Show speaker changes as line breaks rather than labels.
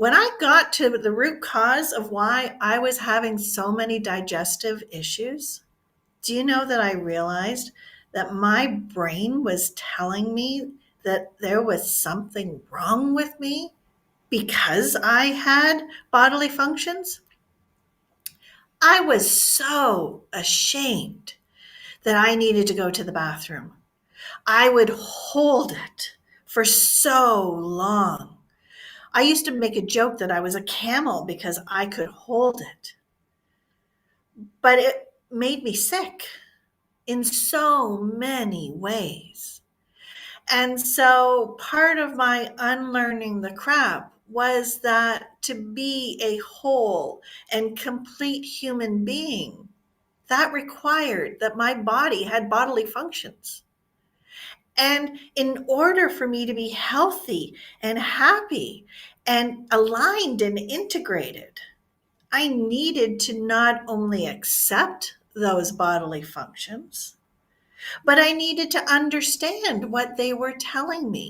When I got to the root cause of why I was having so many digestive issues, do you know that I realized that my brain was telling me that there was something wrong with me because I had bodily functions? I was so ashamed that I needed to go to the bathroom. I would hold it for so long. I used to make a joke that I was a camel because I could hold it, but it made me sick in so many ways. And so part of my unlearning the crap was that to be a whole and complete human being, that required that my body had bodily functions. And in order for me to be healthy and happy and aligned and integrated, I needed to not only accept those bodily functions, but I needed to understand what they were telling me.